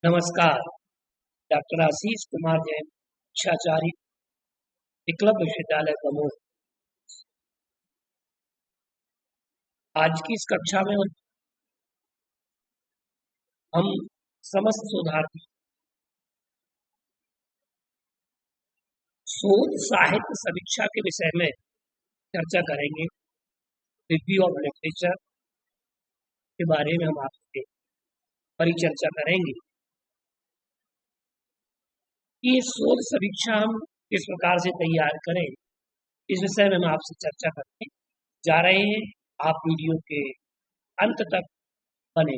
नमस्कार। डॉक्टर आशीष कुमार जैन, शिक्षाचार्य, एकलव्य विश्वविद्यालय दमोह। आज की इस कक्षा में हम समस्त शोधार्थी शोध साहित्य समीक्षा के विषय में चर्चा करेंगे। रिव्यू ऑफ लिटरेचर के बारे में हम आपसे परिचर्चा करेंगे। ये शोध समीक्षा हम किस प्रकार से तैयार करें, इस विषय में हम आपसे चर्चा करने जा रहे हैं। आप वीडियो के अंत तक बने।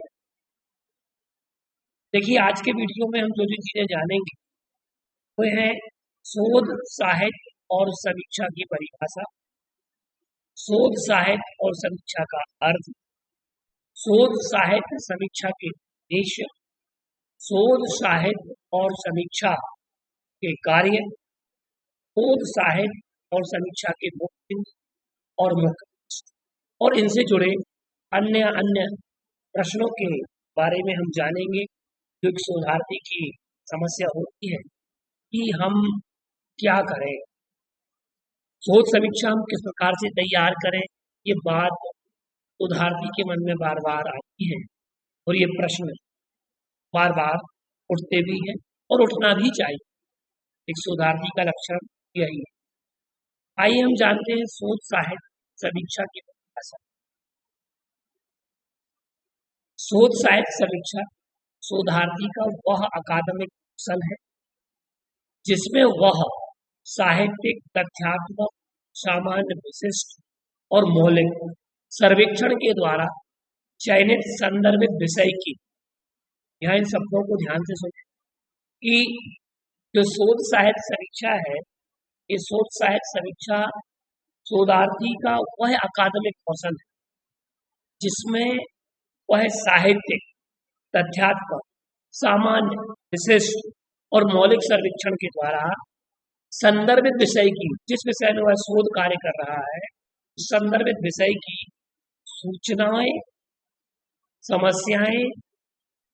देखिए, आज के वीडियो में हम जो जो चीजें जानेंगे वो है शोध साहित्य और समीक्षा की परिभाषा, शोध साहित्य और समीक्षा का अर्थ, शोध साहित्य समीक्षा के उद्देश्य, शोध साहित्य और समीक्षा के कार्य, शोध साहित्य और समीक्षा के मुख्य और मुख्य और इनसे जुड़े अन्य प्रश्नों के बारे में हम जानेंगे। जो एक शोधार्थी की समस्या होती है कि हम क्या करें, शोध समीक्षा हम किस प्रकार से तैयार करें, ये बात शोधार्थी के मन में बार बार आती है और ये प्रश्न बार बार उठते भी हैं और उठना भी चाहिए। एक शोधार्थी का लक्षण यही है। आइए हम जानते हैं शोध साहित्य समीक्षा की परिभाषा। शोध साहित्य समीक्षा शोधार्थी का वह अकादमिक कौशल है जिसमें वह साहित्यिक, तथ्यात्मक, सामान्य, विशिष्ट और मौलिक सर्वेक्षण के द्वारा चयनित संदर्भित विषय की, यहाँ इन शब्दों को ध्यान से सुनें कि जो शोध साहित्य समीक्षा है, ये शोध साहित्य समीक्षा शोधार्थी का वह अकादमिक कौशल है जिसमें वह साहित्यिक, तथ्यात्मक, सामान्य, विशिष्ट और मौलिक सर्वेक्षण के द्वारा संदर्भित विषय की, जिस विषय में वह शोध कार्य कर रहा है, संदर्भित विषय की सूचनाएं, समस्याएं,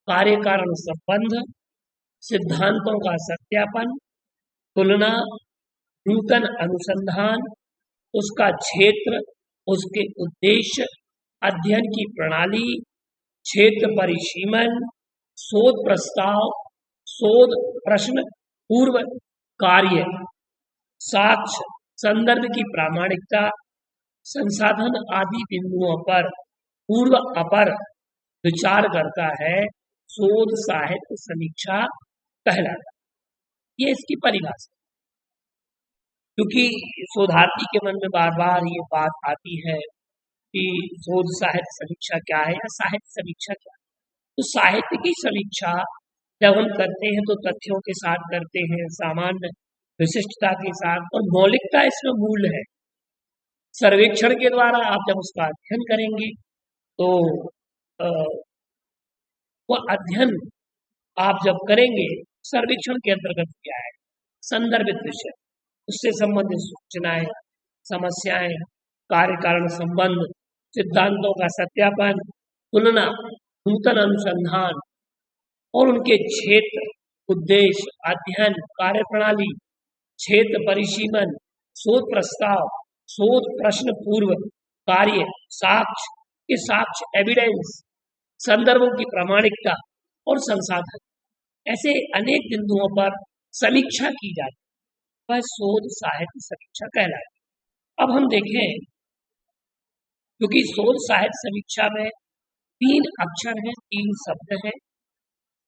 कार्य कारण संबंध, सिद्धांतों का सत्यापन, तुलना, नूतन अनुसंधान, उसका क्षेत्र, उसके उद्देश्य, अध्ययन की प्रणाली, क्षेत्र परिसीमन, शोध प्रस्ताव, शोध प्रश्न, पूर्व कार्य, साक्ष्य, संदर्भ की प्रामाणिकता, संसाधन आदि बिंदुओं पर पूर्व अपर विचार करता है, शोध साहित्य समीक्षा कहलाता है। ये इसकी परिभाषा। क्योंकि शोधार्थी के मन में बार बार ये बात आती है कि शोध साहित्य समीक्षा क्या है या साहित्य समीक्षा क्या है। तो साहित्य की समीक्षा जब हम करते हैं तो तथ्यों के साथ करते हैं, सामान्य विशिष्टता के साथ, और मौलिकता इसमें मूल है। सर्वेक्षण के द्वारा आप जब उसका अध्ययन करेंगे तो वह अध्ययन आप जब करेंगे, सर्वेक्षण के अंतर्गत क्या है, संदर्भित विषय, उससे संबंधित सूचनाएं, समस्याएं, कार्य कारण संबंध, सिद्धांतों का सत्यापन, तुलना, नूतन अनुसंधान और उनके क्षेत्र, उद्देश्य, अध्ययन, कार्यप्रणाली, क्षेत्र परिसीमन, शोध प्रस्ताव, शोध प्रश्न, पूर्व कार्य, साक्ष्य, ये साक्ष्य एविडेंस, संदर्भों की प्रामाणिकता और संसाधन, ऐसे अनेक बिंदुओं पर समीक्षा की जाती है, वह शोध साहित्य समीक्षा कहलाती है। अब हम देखें, क्योंकि शोध साहित्य समीक्षा में 3 अक्षर हैं, 3 शब्द हैं,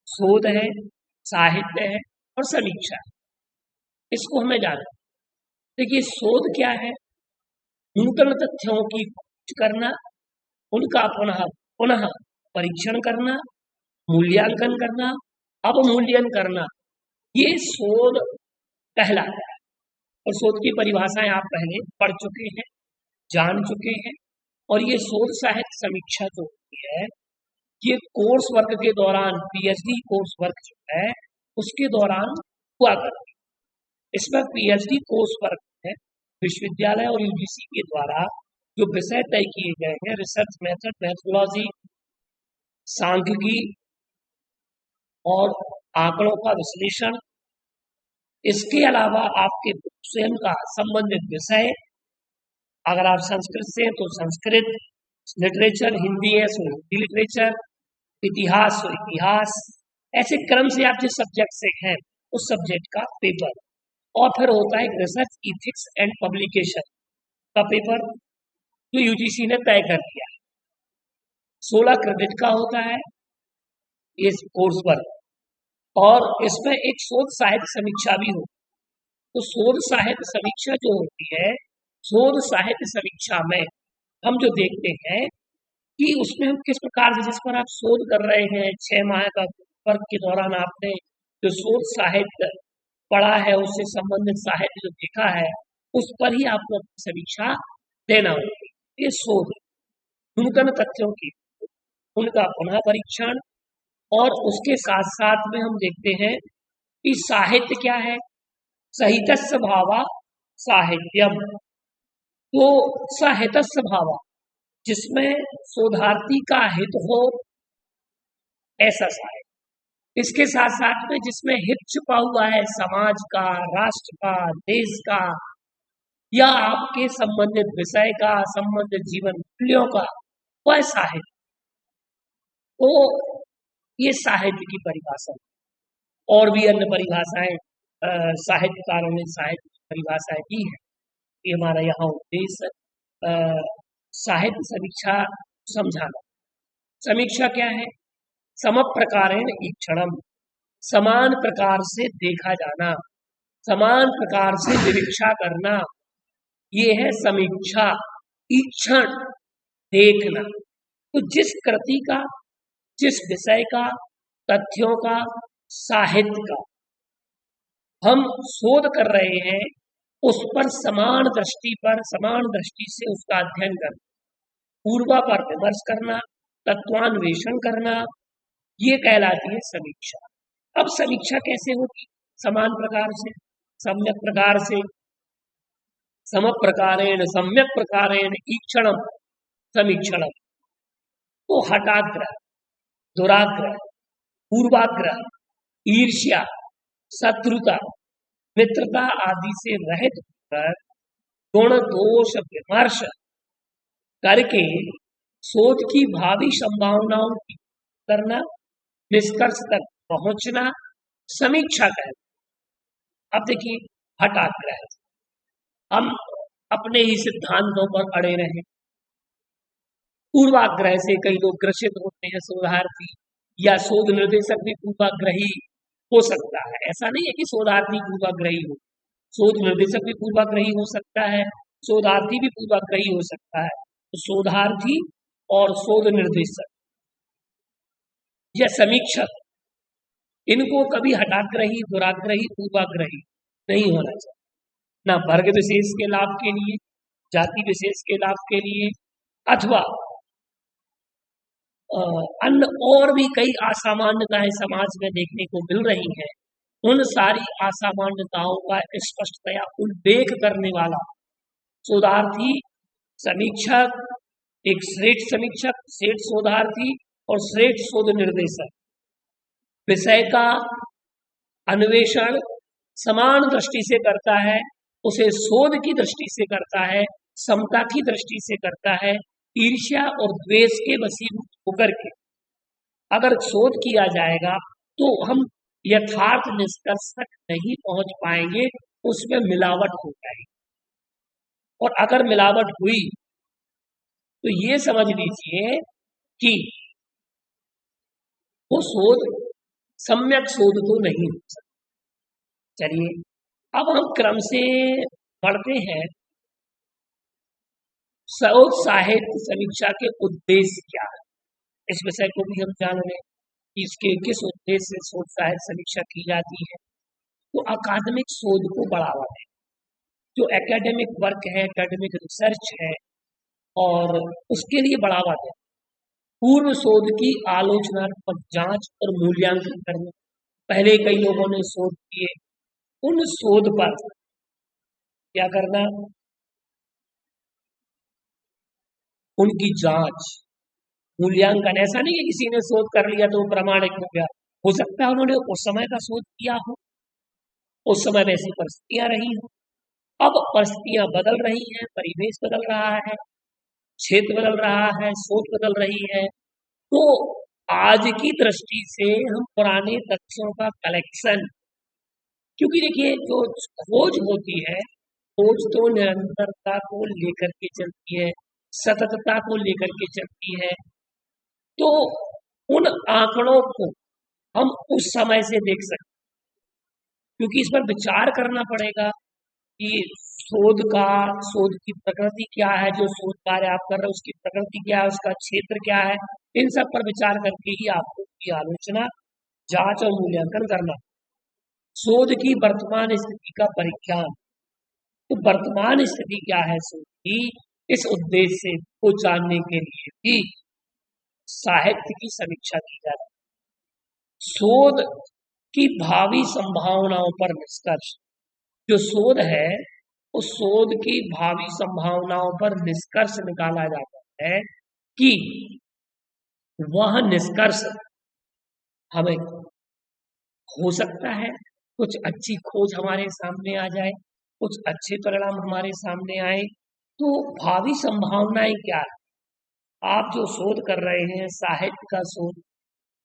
शोध है, साहित्य है और समीक्षा है। इसको हमें जानना। देखिए, शोध क्या है? नूतन तथ्यों की खोज करना, उनका पुनः परीक्षण करना, मूल्यांकन करना, अवमूल्यन करना, ये शोध कहलाता है। और शोध की परिभाषाएं आप पहले पढ़ चुके हैं, जान चुके हैं। और ये शोध साहित्य समीक्षा जो होती है, ये कोर्स वर्क के दौरान, पीएचडी कोर्स वर्क जो है उसके दौरान हुआ करती है। इसमें पीएचडी कोर्स वर्क है, विश्वविद्यालय और यूजीसी के द्वारा जो विषय तय किए गए हैं, रिसर्च मेथड, मेथोडोलॉजी, सांख्यिकी, और आंकड़ों का विश्लेषण। इसके अलावा आपके स्वयं का संबंधित विषय, अगर आप संस्कृत से हैं तो संस्कृत लिटरेचर, हिंदी है तो हिंदी लिटरेचर, इतिहास तो इतिहास, ऐसे क्रम से आप जिस सब्जेक्ट से हैं उस सब्जेक्ट का पेपर। और फिर होता है रिसर्च इथिक्स एंड पब्लिकेशन का पेपर, जो यूजीसी ने तय कर दिया है। 16 क्रेडिट का होता है इस कोर्स पर, और इसमें एक शोध साहित्य समीक्षा भी हो। तो शोध साहित्य समीक्षा जो होती है, शोध साहित्य समीक्षा में हम जो देखते हैं कि उसमें हम किस प्रकार से, जिस पर आप शोध कर रहे हैं, 6 माह का वर्ग के दौरान आपने जो शोध साहित्य पढ़ा है, उससे संबंधित साहित्य जो देखा है, उस पर ही आपको अपनी समीक्षा देना होगी। ये शोध नूतन तथ्यों की उनका पुनः परीक्षण, और उसके साथ साथ में हम देखते हैं कि साहित्य क्या है, सहितस्य भावा साहित्यम। तो सहितस्य भावा, जिसमें शोधार्थी का हित हो, ऐसा साहित्य। इसके साथ साथ में जिसमें हित छुपा हुआ है, समाज का, राष्ट्र का, देश का, या आपके संबंधित विषय का, संबंधित जीवन मूल्यों का, वह साहित्य। तो ये साहित्य की परिभाषा। और भी अन्य परिभाषाएं साहित्यकारों ने साहित्य की परिभाषाएं दी है। ये हमारा यहाँ उद्देश्य साहित्य समीक्षा समझाना। समीक्षा क्या है? समप्रकारेण ईक्षणम, समान प्रकार से देखा जाना, समान प्रकार से निरीक्षा करना, ये है समीक्षा। ईक्षण, देखना। तो जिस कृति का, जिस विषय का, तथ्यों का, साहित्य का हम शोध कर रहे हैं, उस पर समान दृष्टि से उसका अध्ययन करना, पूर्वापर विमर्श करना, तत्वान्वेषण करना, ये कहलाती है समीक्षा। अब समीक्षा कैसे होगी? समान प्रकार से, सम्यक प्रकार से, समप्रकारेण सम्यक प्रकारेण ईक्षणम समीक्षणम। तो हठाग्रह, दुराग्रह, पूर्वाग्रह, ईर्ष्या, शत्रुता, मित्रता आदि से रहित होकर गुण दोष विमर्श करके शोध की भावी संभावनाओं की करना, निष्कर्ष तक पहुंचना समीक्षा कहलाता। अब देखिए, हठाग्रह, हम अपने ही सिद्धांतों पर अड़े रहे। पूर्वाग्रह से कई लोग ग्रसित होते हैं, शोधार्थी या शोध निर्देशक भी पूर्वाग्रही हो सकता है। ऐसा नहीं है कि शोधार्थी पूर्वाग्रही हो, शोध निर्देशक भी पूर्वाग्रही हो सकता है, शोधार्थी भी पूर्वाग्रही हो सकता है। तो शोधार्थी और शोध निर्देशक या समीक्षक, इनको कभी हठाग्रही, दुराग्रही, पूर्वाग्रही नहीं होना चाहिए। ना वर्ग विशेष के लाभ के लिए, जाति विशेष के लाभ के लिए, अथवा अन्य और भी कई असामान्यताएं समाज में देखने को मिल रही हैं, उन सारी असामान्यताओं का स्पष्टतया उल्लेख करने वाला शोधार्थी, समीक्षक, एक श्रेष्ठ समीक्षक, श्रेष्ठ शोधार्थी और श्रेष्ठ शोध निर्देशक विषय का अन्वेषण समान दृष्टि से करता है, उसे शोध की दृष्टि से करता है, समता की दृष्टि से करता है, ईर्ष्या और द्वेष के वशीभूत होकर के अगर शोध किया जाएगा तो हम यथार्थ निष्कर्ष तक नहीं पहुंच पाएंगे, उसमें मिलावट हो जाएगी। और अगर मिलावट हुई तो ये समझ लीजिए कि वो शोध सम्यक शोध तो नहीं हो सकता। चलिए, अब हम क्रम से बढ़ते हैं। शोध साहित्य समीक्षा के उद्देश्य क्या है, इस विषय को भी हम जान लें कि इसके किस उद्देश्य से शोध साहित्य समीक्षा की जाती है। तो अकादमिक शोध को बढ़ावा दें, जो एकेडमिक वर्क है, एकेडमिक रिसर्च है, और उसके लिए बढ़ावा दें। पूर्व शोध की आलोचनात्मक जांच और मूल्यांकन करना। पहले कई लोगों ने शोध किए, उन शोध पर क्या करना, उनकी जांच, मूल्यांकन। ऐसा नहीं है किसी ने शोध कर लिया तो प्रमाणिक हो गया, हो सकता है उन्होंने उस समय का शोध किया हो, उस समय वैसी परिस्थितियां रही हो। अब परिस्थितियां बदल रही हैं, परिवेश बदल रहा है, क्षेत्र बदल रहा है, सोच बदल रही है। तो आज की दृष्टि से हम पुराने तथ्यों का कलेक्शन, क्योंकि देखिए जो खोज होती है, खोज तो निरंतरता को लेकर के चलती है, सततता को लेकर के चलती है। तो उन आंकड़ों को हम उस समय से देख सकते हैं, क्योंकि इस पर विचार करना पड़ेगा कि शोध की प्रकृति क्या है, जो शोध कार्य आप कर रहे हो उसकी प्रकृति क्या है, उसका क्षेत्र क्या है। इन सब पर विचार करके ही आपको की आलोचना, जांच और मूल्यांकन करना। शोध की वर्तमान स्थिति का परिज्ञान, तो वर्तमान स्थिति क्या है शोध की, इस उद्देश्य को जानने के लिए भी साहित्य की समीक्षा की जाती है। शोध की भावी संभावनाओं पर निष्कर्ष, जो शोध है उस शोध की भावी संभावनाओं पर निष्कर्ष निकाला जाता है कि वह निष्कर्ष हमें हो सकता है कुछ अच्छी खोज हमारे सामने आ जाए, कुछ अच्छे परिणाम हमारे सामने आए। तो भावी संभावनाएं क्या है? आप जो शोध कर रहे हैं, साहित्य का शोध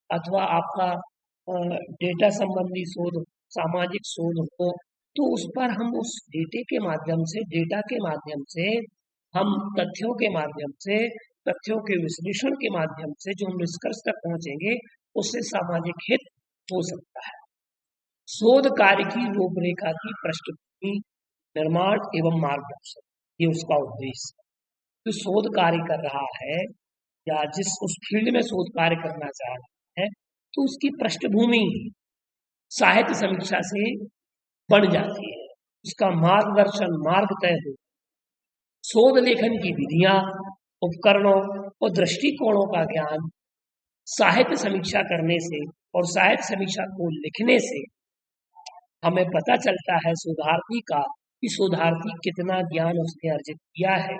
अथवा आपका डेटा संबंधी शोध, सामाजिक शोध हो, तो उस पर हम उस डेटा के माध्यम से हम तथ्यों के माध्यम से, तथ्यों के विश्लेषण के माध्यम से जो हम निष्कर्ष तक पहुंचेंगे, उससे सामाजिक हित हो सकता है। शोध कार्य की रूपरेखा की पृष्ठभूमि, निर्माण एवं मार्गदर्शन, ये उसका उद्देश्य है। जो शोध कार्य कर रहा है या जिस उस फील्ड में शोध कार्य करना चाह रहा है, तो उसकी पृष्ठभूमि साहित्य समीक्षा से बन जाती है, उसका मार्गदर्शन, मार्ग तय हो। शोध लेखन की विधियां, उपकरणों और दृष्टिकोणों का ज्ञान साहित्य समीक्षा करने से और साहित्य समीक्षा को लिखने से हमें पता चलता है शोधार्थी का कि शोधार्थी कितना ज्ञान उसने अर्जित किया है,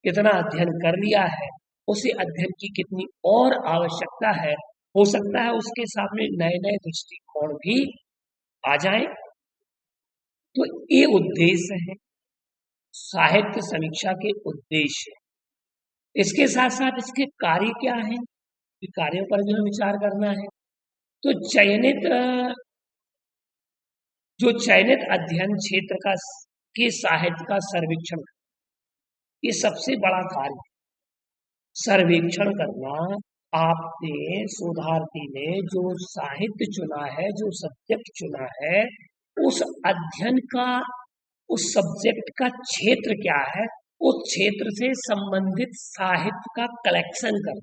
कितना अध्ययन कर लिया है, उसे अध्ययन की कितनी और आवश्यकता है। हो सकता है उसके सामने नए नए दृष्टिकोण भी आ जाएं। तो ये उद्देश्य है साहित्य समीक्षा के उद्देश्य। इसके साथ साथ इसके कार्य क्या है, कार्यों पर भी हमें विचार करना है। तो चयनित अध्ययन क्षेत्र का के साहित्य का सर्वेक्षण, ये सबसे बड़ा कार्य है। सर्वेक्षण करना, आपने शोधार्थी ने जो साहित्य चुना है, जो सब्जेक्ट चुना है, उस अध्ययन का, उस सब्जेक्ट का क्षेत्र क्या है, उस क्षेत्र से संबंधित साहित्य का कलेक्शन करना,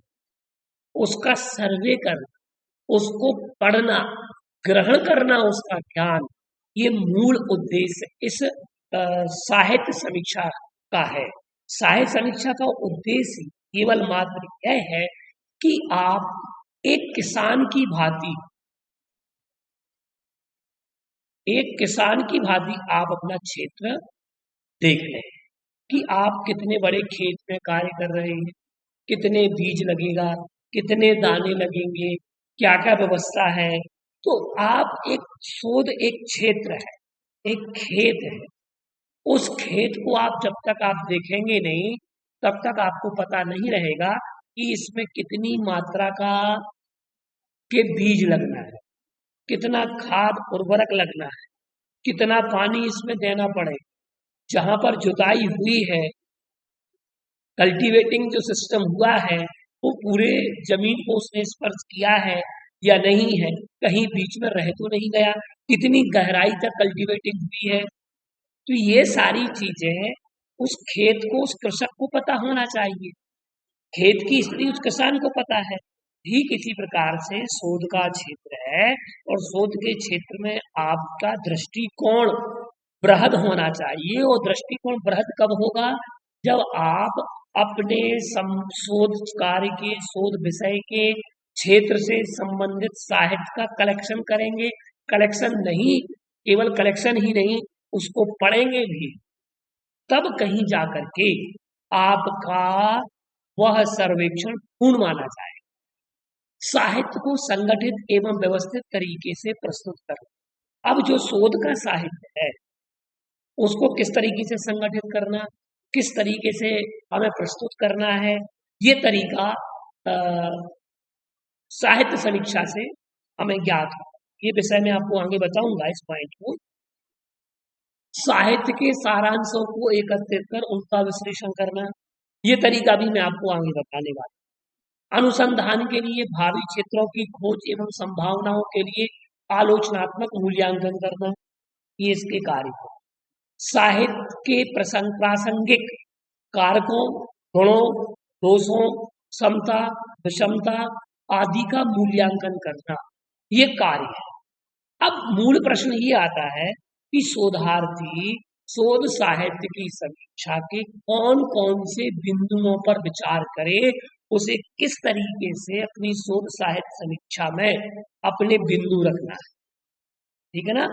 उसका सर्वे करना, उसको पढ़ना, ग्रहण करना, उसका ज्ञान, ये मूल उद्देश्य इस साहित्य समीक्षा का है। साहित्य समीक्षा का उद्देश्य केवल मात्र यह है कि आप एक किसान की भांति आप अपना क्षेत्र देख लें कि आप कितने बड़े खेत में कार्य कर रहे हैं, कितने बीज लगेगा, कितने दाने लगेंगे, क्या क्या व्यवस्था है। तो आप एक क्षेत्र है, एक खेत है, उस खेत को आप जब तक आप देखेंगे नहीं, तब तक आपको पता नहीं रहेगा कि इसमें कितनी मात्रा के बीज लगना है, कितना खाद उर्वरक लगना है, कितना पानी इसमें देना पड़े। जहां पर जुताई हुई है, कल्टीवेटिंग जो सिस्टम हुआ है, वो पूरे जमीन को उसने स्पर्श किया है या नहीं है, कहीं बीच में रह तो नहीं गया, कितनी गहराई तक कल्टीवेटिंग हुई है। तो ये सारी चीजें उस खेत को, उस कृषक को पता होना चाहिए। खेत की स्थिति उस किसान को पता है। ठीक इसी प्रकार से शोध का क्षेत्र है, और शोध के क्षेत्र में आपका दृष्टिकोण बृहद होना चाहिए। और दृष्टिकोण बृहद कब होगा? जब आप अपने शोध कार्य के, शोध विषय के क्षेत्र से संबंधित साहित्य का कलेक्शन करेंगे। कलेक्शन नहीं, केवल कलेक्शन ही नहीं, उसको पढ़ेंगे भी, तब कहीं जाकर के आपका वह सर्वेक्षण पूर्ण माना जाए। साहित्य को संगठित एवं व्यवस्थित तरीके से प्रस्तुत करना। अब जो शोध का साहित्य है उसको किस तरीके से संगठित करना, किस तरीके से हमें प्रस्तुत करना है, ये तरीका साहित्य समीक्षा से हमें ज्ञात हो। ये विषय मैं आपको आगे बताऊंगा इस पॉइंट को। साहित्य के सारांशों को एकत्रित कर उनका विश्लेषण करना, ये तरीका भी मैं आपको आगे बताने वाला हूं। अनुसंधान के लिए भावी क्षेत्रों की खोज एवं संभावनाओं के लिए आलोचनात्मक मूल्यांकन करना, ये इसके कार्य है। साहित्य के प्रासंगिक कारकों, गुणों, दोषों, समता, विषमता आदि का मूल्यांकन करना, ये कार्य है। अब मूल प्रश्न ये आता है कि शोधार्थी शोध साहित्य की समीक्षा के कौन कौन से बिंदुओं पर विचार करे, उसे किस तरीके से अपनी शोध साहित्य समीक्षा में अपने बिंदु रखना है, ठीक है ना।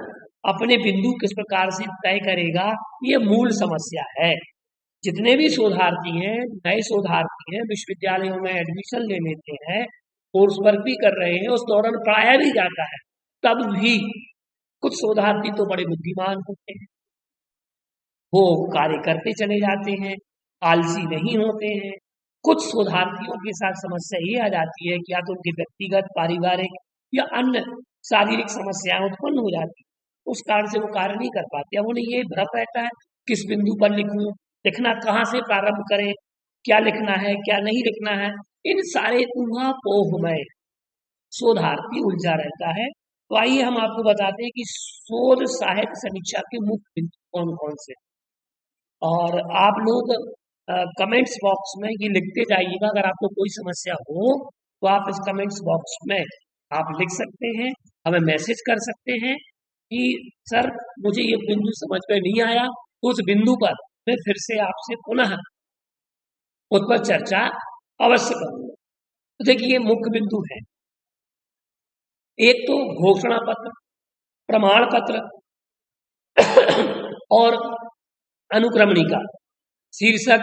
अपने बिंदु किस प्रकार से तय करेगा, ये मूल समस्या है। जितने भी शोधार्थी हैं, नए शोधार्थी हैं, विश्वविद्यालयों में एडमिशन ले लेते हैं, कोर्स वर्क भी कर रहे हैं, उस दौरान पढ़ाया भी जाता है, तब भी कुछ शोधार्थी तो बड़े बुद्धिमान होते हैं, वो कार्य करते चले जाते हैं, आलसी नहीं होते हैं। कुछ शोधार्थियों के साथ समस्या ये आ जाती है कि या तो उनकी व्यक्तिगत, पारिवारिक या अन्य शारीरिक समस्याएं उत्पन्न हो जाती है, उस कारण से वो कार्य नहीं कर पाते। अब उन्हें ये भ्रम रहता है किस बिंदु पर लिखूं, लिखना कहाँ से प्रारंभ करें, क्या लिखना है क्या नहीं लिखना है, इन सारे ऊहापोह में शोधार्थी उलझा रहता है। तो आइए हम आपको बताते हैं कि शोध साहित्य समीक्षा के मुख्य बिंदु कौन कौन से, और आप लोग कमेंट्स बॉक्स में ये लिखते जाइएगा। अगर आपको कोई समस्या हो तो आप इस कमेंट्स बॉक्स में आप लिख सकते हैं, हमें मैसेज कर सकते हैं कि सर मुझे ये बिंदु समझ में नहीं आया, तो उस बिंदु पर मैं फिर से आपसे पुनः उस पर चर्चा अवश्य करूंगा। तो देखिए ये मुख्य बिंदु है। एक तो घोषणा पत्र, प्रमाण पत्र और अनुक्रमणिका, शीर्षक,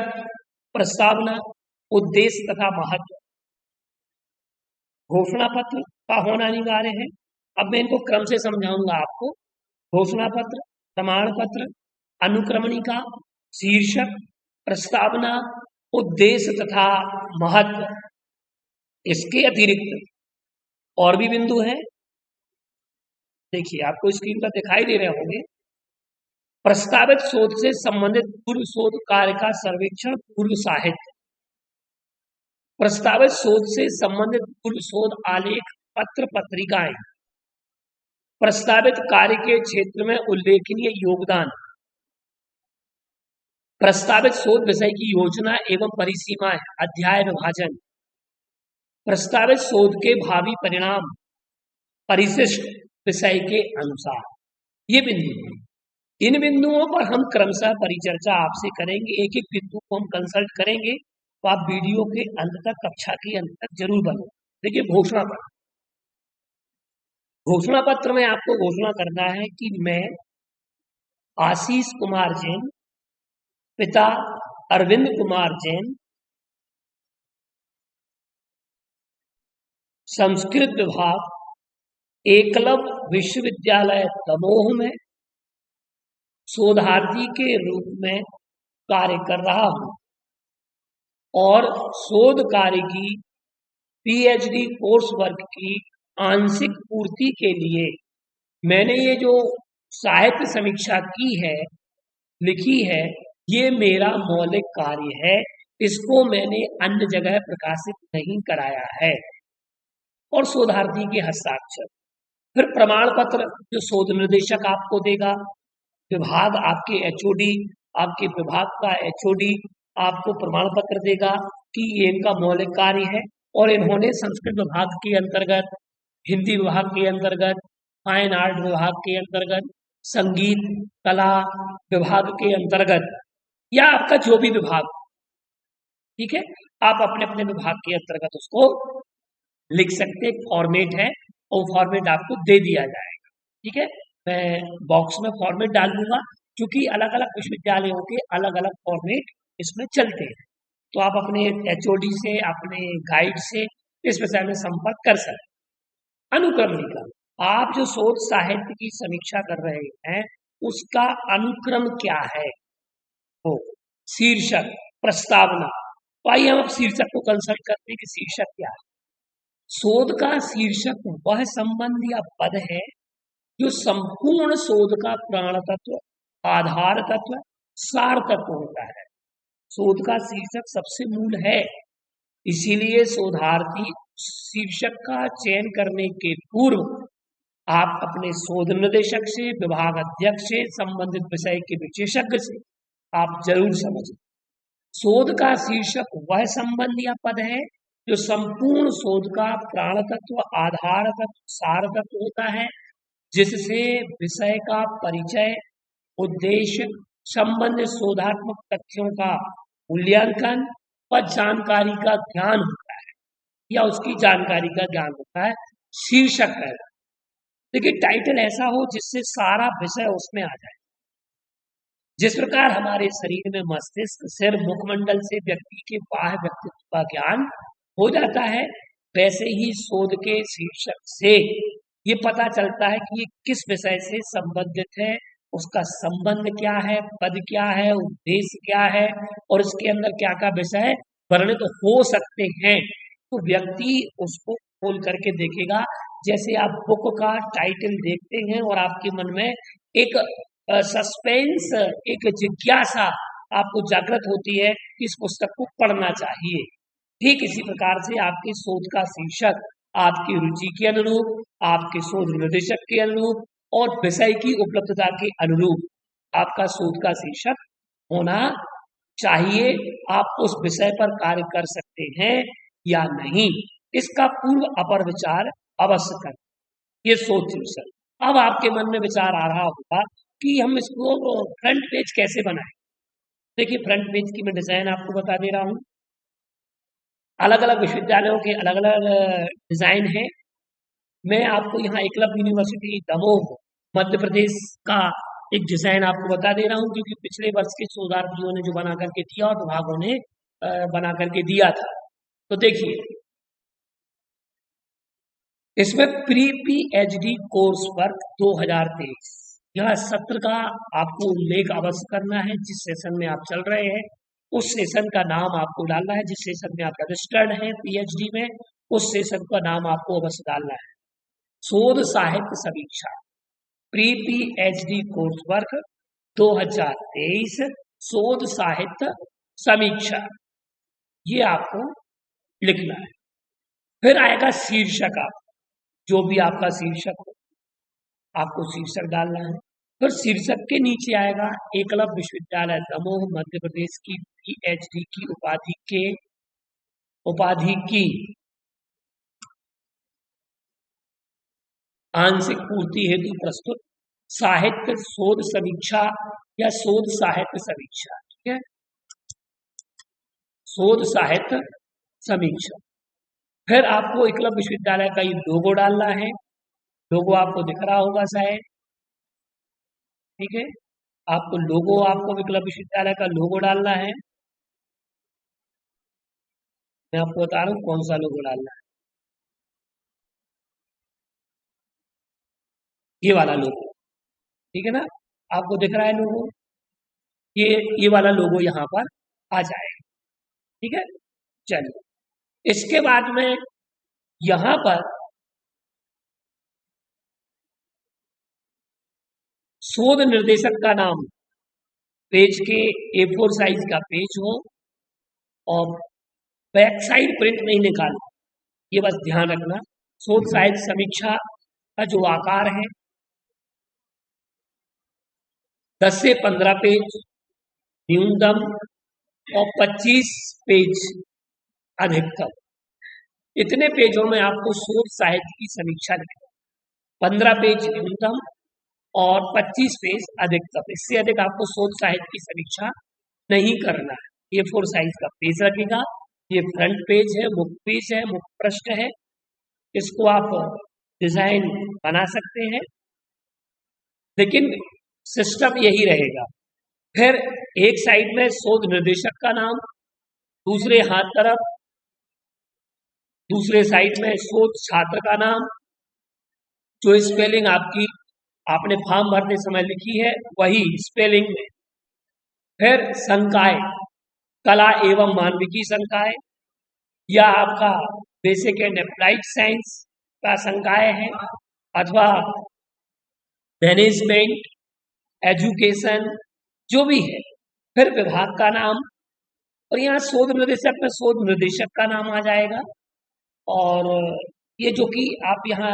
प्रस्तावना, उद्देश्य तथा महत्व। घोषणा पत्र का होना अनिवार्य है। अब मैं इनको क्रम से समझाऊंगा आपको। घोषणा पत्र, प्रमाण पत्र, अनुक्रमणिका, शीर्षक, प्रस्तावना, उद्देश्य तथा महत्व। इसके अतिरिक्त और भी बिंदु हैं, देखिए आपको स्क्रीन पर दिखाई दे रहे होंगे। प्रस्तावित शोध से संबंधित पूर्व शोध कार्य का सर्वेक्षण, पूर्व साहित्य। प्रस्तावित शोध से संबंधित पूर्व शोध आलेख, पत्र, पत्रिकाएं। प्रस्तावित कार्य के क्षेत्र में उल्लेखनीय योगदान। प्रस्तावित शोध विषय की योजना एवं परिसीमाएं, अध्याय विभाजन। प्रस्तावित शोध के भावी परिणाम, परिशिष्ट विषय के अनुसार। ये बिंदु हैं। इन बिंदुओं पर हम क्रमशः परिचर्चा आपसे करेंगे, एक एक बिंदु को हम कंसल्ट करेंगे। तो आप वीडियो के अंत तक, कक्षा के अंत तक जरूर बनो। देखिए घोषणा पत्र। घोषणा पत्र में आपको घोषणा करना है कि मैं आशीष कुमार जैन, पिता अरविंद कुमार जैन, संस्कृत विभाग, एकलव्य विश्वविद्यालय दमोह में शोधार्थी के रूप में कार्य कर रहा हूं और शोध कार्य की पीएचडी कोर्स वर्क की आंशिक पूर्ति के लिए मैंने ये जो साहित्य समीक्षा की है, लिखी है, ये मेरा मौलिक कार्य है, इसको मैंने अन्य जगह प्रकाशित नहीं कराया है। और शोधार्थी के हस्ताक्षर। फिर प्रमाण पत्र जो शोध निर्देशक आपको देगा, विभाग आपके एचओडी, आपके विभाग का एचओडी आपको प्रमाण पत्र देगा कि ये इनका मौलिक कार्य है और इन्होंने संस्कृत विभाग के अंतर्गत, हिंदी विभाग के अंतर्गत, फाइन आर्ट विभाग के अंतर्गत, संगीत कला विभाग के अंतर्गत, या आपका जो भी विभाग, ठीक है, आप अपने अपने विभाग के अंतर्गत उसको लिख सकते। फॉर्मेट है और फॉर्मेट आपको दे दिया जाएगा, ठीक है। मैं बॉक्स में फॉर्मेट डाल दूंगा, क्योंकि अलग अलग विश्वविद्यालयों के अलग अलग फॉर्मेट इसमें चलते हैं। तो आप अपने एचओडी से, अपने गाइड से इस विषय में संपर्क कर सकते। अनुक्रमणिका, आप जो शोध साहित्य की समीक्षा कर रहे हैं उसका अनुक्रम क्या है? हो शीर्षक, प्रस्तावना। तो आइए हम अब शीर्षक को कंसल्ट करते हैं कि शीर्षक क्या है। शोध का शीर्षक वह संबंध या पद है जो संपूर्ण शोध का प्राण तत्व, आधार तत्व, सार तत्व होता है। शोध का शीर्षक सबसे मूल है, इसीलिए शोधार्थी शीर्षक का चयन करने के पूर्व आप अपने शोध निर्देशक से, विभाग अध्यक्ष से, संबंधित विषय के विशेषज्ञ से आप जरूर समझें। शोध का शीर्षक वह संबंध या पद है जो संपूर्ण शोध का प्राण तत्व, आधार तत्व, सार तत्व होता है, जिससे विषय का परिचय, उद्देश्य, संबंधित शोधात्मक तथ्यों का मूल्यांकन और जानकारी का ज्ञान होता है या उसकी जानकारी का ज्ञान होता है। शीर्षक है, देखिए टाइटल ऐसा हो जिससे सारा विषय उसमें आ जाए। जिस प्रकार हमारे शरीर में मस्तिष्क, सिर, मुखमंडल से व्यक्ति के बाह्य व्यक्तित्व का ज्ञान हो जाता है, वैसे ही शोध के शीर्षक से ये पता चलता है कि ये किस विषय से संबंधित है, उसका संबंध क्या है, पद क्या है, उद्देश्य क्या है और इसके अंदर क्या क्या विषय वर्णित हो सकते हैं। तो व्यक्ति उसको खोल करके देखेगा। जैसे आप बुक का टाइटल देखते हैं और आपके मन में एक सस्पेंस, एक जिज्ञासा आपको जागृत होती है कि इस पुस्तक को पढ़ना चाहिए। ठीक इसी प्रकार से आपके शोध का शीर्षक आपकी रुचि के अनुरूप, आपके शोध निर्देशक के अनुरूप और विषय की उपलब्धता के अनुरूप आपका शोध का शीर्षक होना चाहिए। आप उस विषय पर कार्य कर सकते हैं या नहीं, इसका पूर्व अपर विचार अवश्य करें। ये शोध शीर्षक। अब आपके मन में विचार आ रहा होगा कि हम इसको फ्रंट पेज कैसे बनाएं। देखिए फ्रंट पेज की मैं डिजाइन आपको बता दे रहा हूँ। अलग अलग विश्वविद्यालयों के अलग अलग डिजाइन है। मैं आपको यहाँ एकलव्य यूनिवर्सिटी दमोह मध्य प्रदेश का एक डिजाइन आपको बता दे रहा हूँ, क्योंकि पिछले वर्ष के शोधार्थियों ने जो बना करके दिया और विभागों ने बना करके दिया था। तो देखिए इसमें प्री पीएचडी कोर्स वर्क 2023 यह सत्र का आपको उल्लेख अवश्य करना है। जिस सेशन में आप चल रहे हैं उस सेशन का नाम आपको डालना है। जिस सेशन में आप रजिस्टर्ड हैं पीएचडी में, उस सेशन का नाम आपको अवश्य डालना है। शोध साहित्य समीक्षा प्री पीएचडी कोर्स वर्क 2023 शोध साहित्य समीक्षा, ये आपको लिखना है। फिर आएगा शीर्षक। आप जो भी आपका शीर्षक हो आपको शीर्षक डालना है। फिर शीर्षक के नीचे आएगा एकलव्य विश्वविद्यालय दमोह मध्य प्रदेश की पीएचडी की उपाधि की आंशिक पूर्ति हेतु प्रस्तुत साहित्य शोध समीक्षा या शोध साहित्य समीक्षा। ठीक है, शोध साहित्य समीक्षा। फिर आपको एकलव्य विश्वविद्यालय का ये लोगो डालना है। लोगो आपको दिख रहा होगा शायद। ठीक है, आपको लोगो, आपको एकलव्य विश्वविद्यालय का लोगो डालना है। मैं आपको बता रहा हूँ कौन सा लोगो डालना है। ये वाला लोगो, ठीक है ना, आपको दिख रहा है लोगो। ये वाला लोगो यहाँ पर आ जाएगा। ठीक है, चलिए इसके बाद में यहाँ पर शोध निर्देशक का नाम पेज के A4 साइज का पेज हो और बैक साइड प्रिंट नहीं निकालना, ये बस ध्यान रखना। शोध साहित्य समीक्षा का जो आकार है 10 से 15 पेज न्यूनतम और 25 पेज अधिकतम। इतने पेजों में आपको शोध साहित्य की समीक्षा लिखना, 15 पेज न्यूनतम और 25 पेज अधिकतम। इससे अधिक आपको शोध साहित्य की समीक्षा नहीं करना है। ये A4 साइज का पेज रखेगा। ये फ्रंट पेज है, मुख्य पेज है, मुख्य पृष्ठ है। इसको आप डिजाइन बना सकते हैं, लेकिन सिस्टम यही रहेगा। फिर एक साइड में शोध निर्देशक का नाम, दूसरे दूसरे साइड में शोध छात्र का नाम, जो स्पेलिंग आपकी आपने फॉर्म भरते समय लिखी है वही स्पेलिंग में। फिर संकाय, कला एवं मानविकी संकाय, या आपका बेसिक एंड अप्लाइड साइंस का संकाय है, अथवा मैनेजमेंट, एजुकेशन, जो भी है। फिर विभाग का नाम, और यहाँ शोध निर्देशक में शोध निर्देशक का नाम आ जाएगा। और ये जो कि आप यहाँ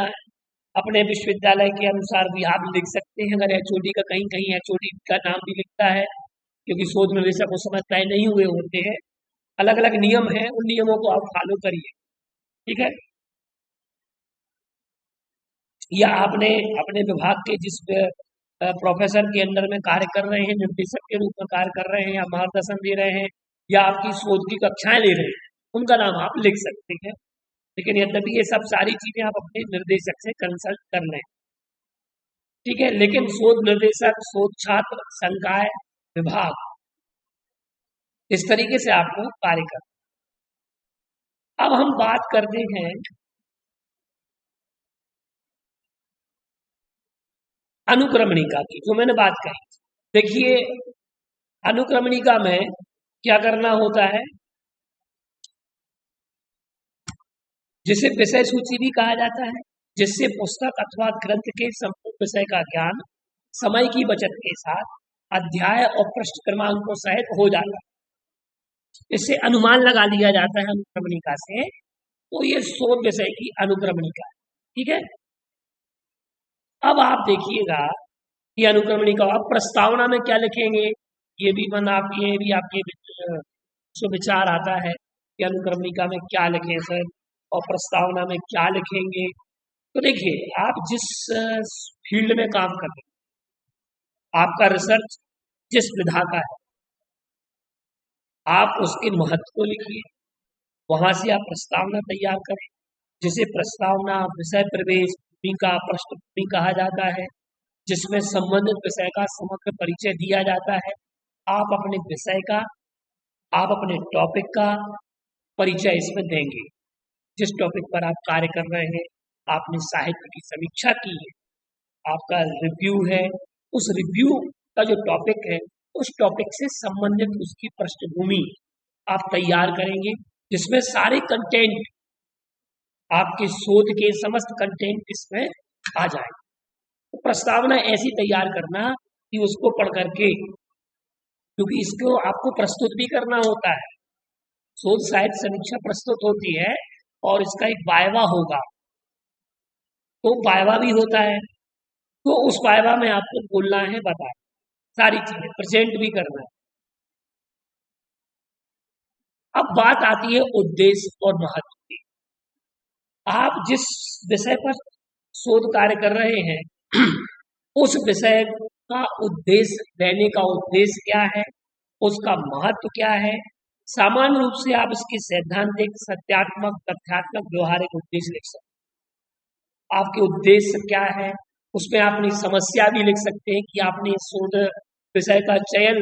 अपने विश्वविद्यालय के अनुसार भी आप लिख सकते हैं। अगर एचओडी का कहीं कहीं एचओडी का नाम भी लिखता है, क्योंकि शोध निर्देशक उस समय तय नहीं हुए होते हैं, अलग अलग नियम हैं, उन नियमों को आप फॉलो करिए, ठीक है। या आपने अपने विभाग के जिस प्रोफेसर के अंडर में कार्य कर रहे हैं, निर्देशक के रूप में कार्य कर रहे हैं या मार्गदर्शन दे रहे हैं, या आपकी शोध की कक्षाएं ले रहे हैं, उनका नाम आप लिख सकते हैं। लेकिन यद्यपि ये सब सारी चीजें आप अपने निर्देशक से कंसल्ट कर लें, ठीक है। लेकिन शोध निर्देशक, शोध छात्र, संकाय, विभाग, इस तरीके से आपको कार्य करना। अब हम बात करते हैं अनुक्रमणिका की, जो मैंने बात कही। देखिए, अनुक्रमणिका में क्या करना होता है, जिसे विषय सूची भी कहा जाता है, जिससे पुस्तक अथवा ग्रंथ के संपूर्ण विषय का ज्ञान समय की बचत के साथ अध्याय और पृष्ठ क्रमांकों सहित हो जाता है। इससे अनुमान लगा लिया जाता है अनुक्रमणिका से। तो ये शोध विषय की अनुक्रमणिका है, ठीक है। अब आप देखिएगा कि अनुक्रमणिका, आप प्रस्तावना में क्या लिखेंगे, ये भी आपके जो विचार आता है कि अनुक्रमणिका में क्या लिखें सर, और प्रस्तावना में क्या लिखेंगे। तो देखिए, आप जिस फील्ड में काम कर रहे हैं, आपका रिसर्च जिस विधा का है, आप उसके महत्व को लिखिए, वहां से आप प्रस्तावना तैयार करें, जिसे प्रस्तावना, विषय प्रवेश, भूमिका, पृष्ठभूमि कहा जाता है, जिसमें संबंधित विषय का समग्र परिचय दिया जाता है। आप अपने विषय का, आप अपने टॉपिक का परिचय इसमें देंगे। जिस टॉपिक पर आप कार्य कर रहे हैं, आपने साहित्य की समीक्षा की है, आपका रिव्यू है, उस रिव्यू का जो टॉपिक है, उस टॉपिक से संबंधित उसकी पृष्ठभूमि आप तैयार करेंगे, जिसमें सारे कंटेंट, आपके शोध के समस्त कंटेंट इसमें आ जाए। तो प्रस्तावना ऐसी तैयार करना कि उसको पढ़ करके, क्योंकि इसको आपको प्रस्तुत भी करना होता है, शोध साहित्य समीक्षा प्रस्तुत होती है और इसका एक वायवा होगा, तो वायवा भी होता है। तो उस वायवा में आपको बोलना है, बताएं, सारी चीजें प्रेजेंट भी करना है। अब बात आती है उद्देश्य और महत्व की। आप जिस विषय पर शोध कार्य कर रहे हैं, उस विषय का उद्देश्य, लेने का उद्देश्य क्या है, उसका महत्व क्या है। सामान्य रूप से आप इसकी सैद्धांतिक, सत्यात्मक, तथ्यात्मक, व्यवहारिक उद्देश्य लिख सकते हैं। आपके उद्देश्य क्या है, उसमें अपनी समस्या भी लिख सकते हैं कि आपने शोध विषय का चयन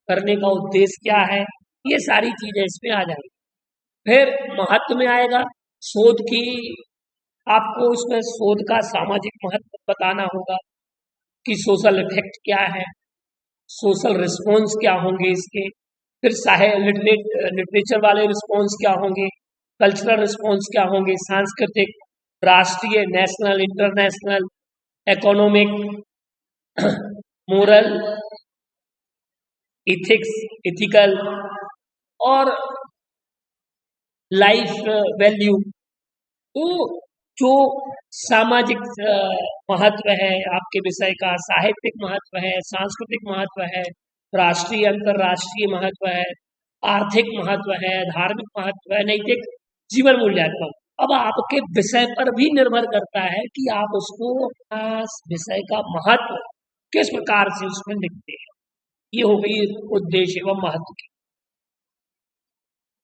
करने का उद्देश्य क्या है। ये सारी चीजें इसमें आ जाएंगी। फिर महत्व में आएगा शोध की, आपको इसमें शोध का सामाजिक महत्व बताना होगा कि सोशल इफेक्ट क्या है, सोशल रिस्पॉन्स क्या होंगे इसके। फिर लिटरेचर वाले रिस्पॉन्स क्या होंगे, कल्चरल रिस्पॉन्स क्या होंगे, सांस्कृतिक, राष्ट्रीय, national, international, economic, moral, ethics, ethical, और लाइफ वैल्यू। तो जो सामाजिक महत्व है आपके विषय का, साहित्यिक महत्व है, सांस्कृतिक महत्व है, राष्ट्रीय, अंतरराष्ट्रीय महत्व है, आर्थिक महत्व है, धार्मिक महत्व है, नैतिक, जीवन मूल्यांकन। अब आपके विषय पर भी निर्भर करता है कि आप उसको विषय का महत्व किस प्रकार से उसमें लिखते हैं। ये हो गई उद्देश्य एवं महत्व की।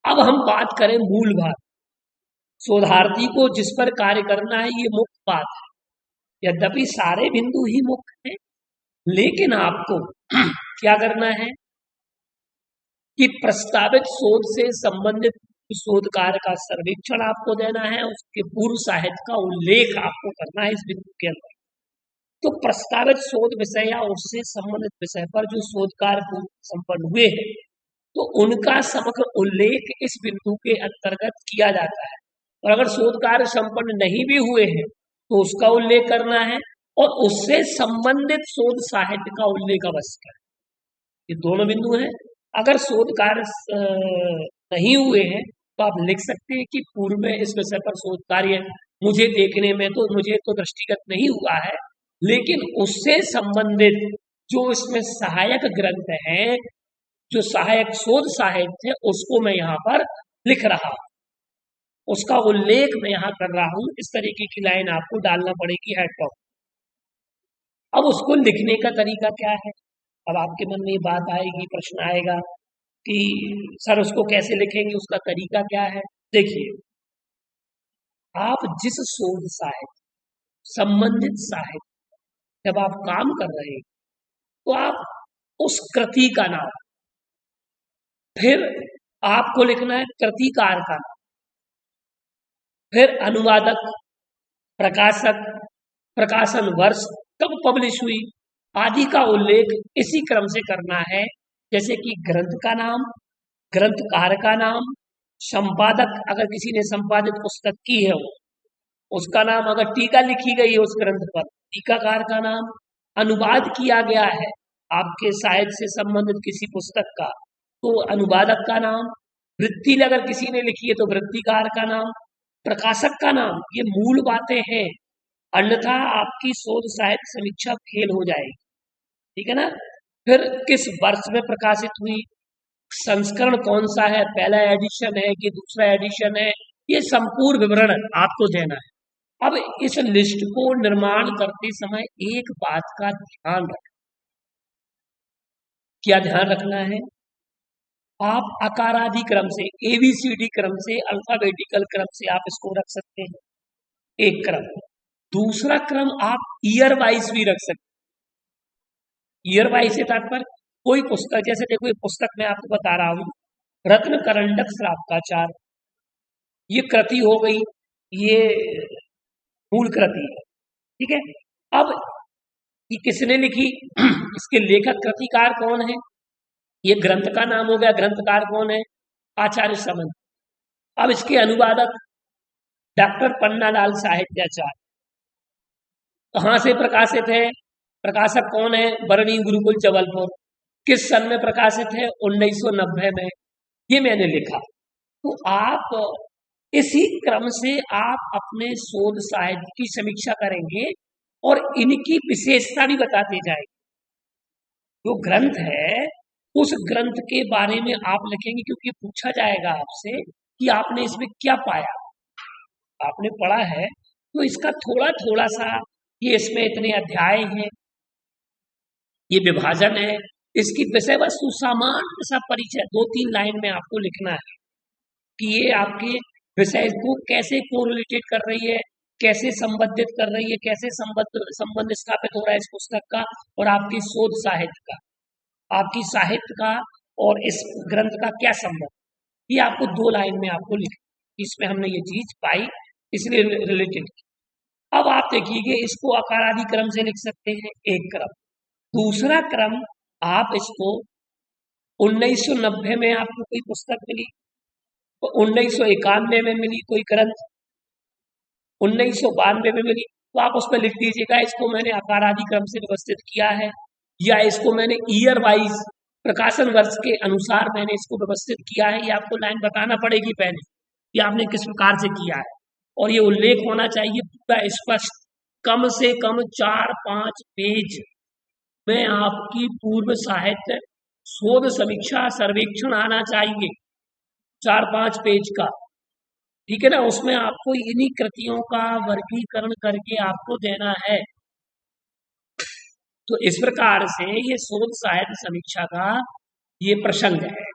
अब हम बात करें मूल बात, शोधार्थी को जिस पर कार्य करना है, ये मुख्य बात है। यद्यपि सारे बिंदु ही मुख्य हैं, लेकिन आपको क्या करना है कि प्रस्तावित शोध से संबंधित शोध कार्य का सर्वेक्षण आपको देना है, उसके पूर्व साहित्य का उल्लेख आपको करना है इस बिंदु के अंदर। तो प्रस्तावित शोध विषय या उससे संबंधित विषय पर जो शोध कार्य संपन्न हुए हैं तो उनका समग्र उल्लेख इस बिंदु के अंतर्गत किया जाता है। और अगर शोध कार्य संपन्न नहीं भी हुए हैं तो उसका उल्लेख करना है और उससे संबंधित शोध साहित्य का उल्लेख अवश्य है। ये दोनों बिंदु हैं। अगर शोध कार्य नहीं हुए हैं तो आप लिख सकते हैं कि पूर्व में इस विषय पर शोध कार्य मुझे देखने में तो मुझे तो दृष्टिगत नहीं हुआ है, लेकिन उससे संबंधित जो इसमें सहायक ग्रंथ हैं, जो सहायक शोध साहित्य है, उसको मैं यहाँ पर लिख रहा हूँ, उसका उल्लेख मैं यहाँ कर रहा हूँ। इस तरीके की लाइन आपको डालना पड़ेगी हेड टॉप। अब उसको लिखने का तरीका क्या है? अब आपके मन में ये बात आएगी, प्रश्न आएगा कि सर उसको कैसे लिखेंगे, उसका तरीका क्या है? देखिए, आप जिस शोध साहित्य संबंधित साहित्य जब आप काम कर रहे हैं तो आप उस कृति का नाम, फिर आपको लिखना है कृतिकार का नाम, फिर अनुवादक, प्रकाशक, प्रकाशन वर्ष, कब पब्लिश हुई आदि का उल्लेख इसी क्रम से करना है। जैसे कि ग्रंथ का नाम, ग्रंथकार का नाम, संपादक अगर किसी ने संपादित पुस्तक की है वो, उसका नाम, अगर टीका लिखी गई है उस ग्रंथ पर, टीकाकार का नाम, अनुवाद किया गया है आपके साहित्य से संबंधित किसी पुस्तक का तो अनुवादक का नाम, वृत्ति अगर किसी ने लिखी है तो वृत्तिकार का नाम, प्रकाशक का नाम। ये मूल बातें हैं, अन्यथा आपकी शोध साहित्य समीक्षा फेल हो जाएगी, ठीक है ना। फिर किस वर्ष में प्रकाशित हुई, संस्करण कौन सा है, पहला एडिशन है कि दूसरा एडिशन है, ये संपूर्ण विवरण आपको देना है। अब इस लिस्ट को निर्माण करते समय एक बात का ध्यान रखना। क्या ध्यान रखना है? आप आकारादि क्रम से, ABCD क्रम से, अल्फाबेटिकल क्रम से आप इसको रख सकते हैं, एक क्रम। दूसरा क्रम आप ईयर वाइज भी रख सकते हैं। ईयर वाइज से तात्पर्य कोई पुस्तक, जैसे देखो ये पुस्तक मैं आपको बता रहा हूँ, रत्न करंडक श्रावकाचार, ये कृति हो गई, ये मूल कृति है, ठीक है। अब ये किसने लिखी, इसके लेखक कृतिकार कौन है, ये ग्रंथ का नाम हो गया, ग्रंथकार कौन है, आचार्य समन। अब इसके अनुवादक डॉक्टर पन्नालाल साहित्याचार्य, कहाँ से प्रकाशित है, प्रकाशक कौन है, बरनी गुरुकुल जबलपुर, किस सन में प्रकाशित है, 1990 में, ये मैंने लिखा। तो आप इसी क्रम से आप अपने शोध साहित्य की समीक्षा करेंगे और इनकी विशेषता भी बताते जाएंगे। जो ग्रंथ है उस ग्रंथ के बारे में आप लिखेंगे, क्योंकि पूछा जाएगा आपसे कि आपने इसमें क्या पाया, आपने पढ़ा है तो इसका थोड़ा थोड़ा सा, ये इसमें इतने अध्याय हैं, ये विभाजन है, इसकी विषय वस्तु सामान्य सा परिचय 2-3 लाइन में आपको लिखना है कि ये आपके विषय को कैसे कोरिलेटेड कर रही है, कैसे संबंधित कर रही है, कैसे संबंध स्थापित हो रहा है इस पुस्तक का और आपकी शोध साहित्य का, आपकी साहित्य का और इस ग्रंथ का क्या संबंध, ये आपको 2 लाइन में आपको लिख, इसमें हमने ये चीज पाई इसलिए रिलेटेड। अब आप देखिए इसको आकारादि क्रम से लिख सकते हैं, एक क्रम। दूसरा क्रम आप इसको 1990 में आपको कोई पुस्तक मिली तो 1991 में मिली कोई ग्रंथ, 1992 में मिली तो आप उसमें लिख दीजिएगा इसको मैंने आकारादि क्रम से व्यवस्थित किया है, या इसको मैंने ईयर वाइज प्रकाशन वर्ष के अनुसार मैंने इसको व्यवस्थित किया है। ये आपको लाइन बताना पड़ेगी पहले कि आपने किस प्रकार से किया है, और ये उल्लेख होना चाहिए पूरा स्पष्ट, कम से कम 4-5 पेज में आपकी पूर्व साहित्य शोध समीक्षा सर्वेक्षण आना चाहिए, 4-5 पेज का, ठीक है ना। उसमें आपको इन्हीं कृतियों का वर्गीकरण करके आपको देना है। तो इस प्रकार से ये शोध साहित्य समीक्षा का ये प्रसंग है।